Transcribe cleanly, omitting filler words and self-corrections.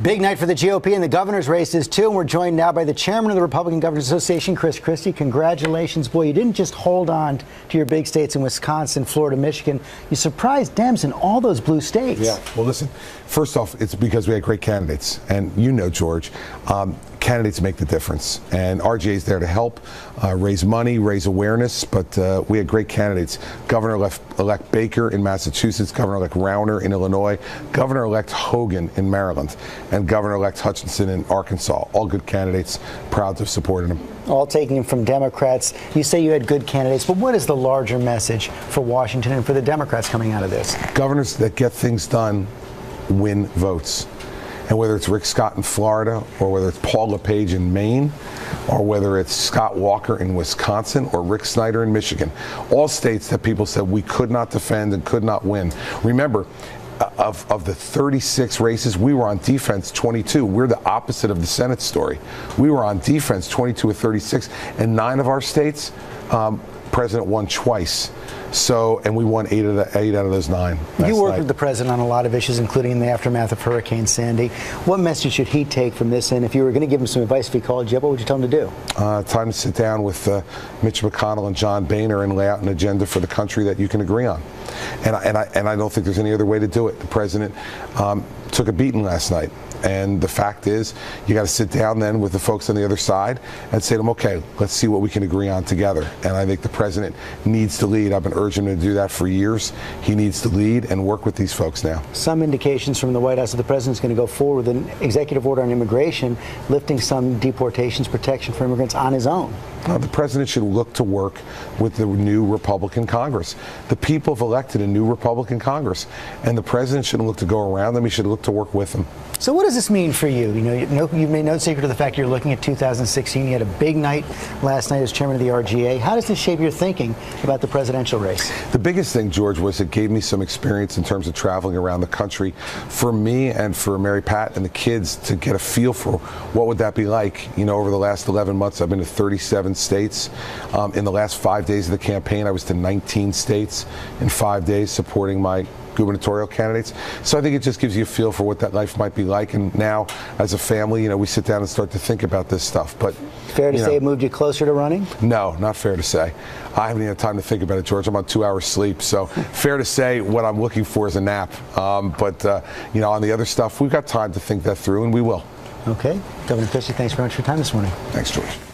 Big night for the GOP and the governor's races, too. And we're joined now by the chairman of the Republican Governors Association, Christie. Congratulations. Boy, you didn't just hold on to your big states in Wisconsin, Florida, Michigan. You surprised Dems in all those blue states. Yeah. Well, listen, first off, it's because we had great candidates. And you know, George, candidates make the difference. And RGA is there to help raise money, raise awareness. But we had great candidates. Governor-elect Baker in Massachusetts, Governor-elect Rauner in Illinois, Governor-elect Hogan in Maryland, and Governor-elect Hutchinson in Arkansas. All good candidates. Proud to have supported them. All taking them from Democrats. You say you had good candidates, but what is the larger message for Washington and for the Democrats coming out of this? Governors that get things done win votes. And whether it's Rick Scott in Florida, or whether it's Paul LePage in Maine, or whether it's Scott Walker in Wisconsin, or Rick Snyder in Michigan, all states that people said we could not defend and could not win. Remember, of the 36 races, we were on defense 22. We're the opposite of the Senate story. We were on defense 22 of 36, and 9 of our states, president won twice. So, and we won 8 out of those 9. You worked with the president on a lot of issues, including in the aftermath of Hurricane Sandy. What message should he take from this? And if you were going to give him some advice if he called you up, what would you tell him to do? Time to sit down with Mitch McConnell and John Boehner and lay out an agenda for the country that you can agree on. And I don't think there's any other way to do it. The president took a beating last night. And the fact is, you got to sit down then with the folks on the other side and say to them, okay, let's see what we can agree on together. And I think the president needs to lead. I've been urging him to do that for years. He needs to lead and work with these folks now. Some indications from the White House that the president's going to go forward with an executive order on immigration, lifting some deportations protection for immigrants on his own. The president should look to work with the new Republican Congress. The people have elected a new Republican Congress, and the president shouldn't look to go around them. He should look to work with them. So what does this mean for you? You've made no secret of the fact you're looking at 2016. You had a big night last night as chairman of the RGA. How does this shape your thinking about the presidential race? The biggest thing, George, was it gave me some experience in terms of traveling around the country for me and for Mary Pat and the kids to get a feel for what would that be like. Over the last 11 months, I've been to 37 states. In the last 5 days of the campaign, I was to 19 states in 5 days supporting my gubernatorial candidates. So I think it just gives you a feel for what that life might be like. And now, as a family, we sit down and start to think about this stuff. But fair to say it moved you closer to running? No, not fair to say. I haven't even had time to think about it, George. I'm on 2 hours sleep. So fair to say what I'm looking for is a nap. But on the other stuff, we've got time to think that through, and we will. Okay. Governor Christie, thanks very much for your time this morning. Thanks, George.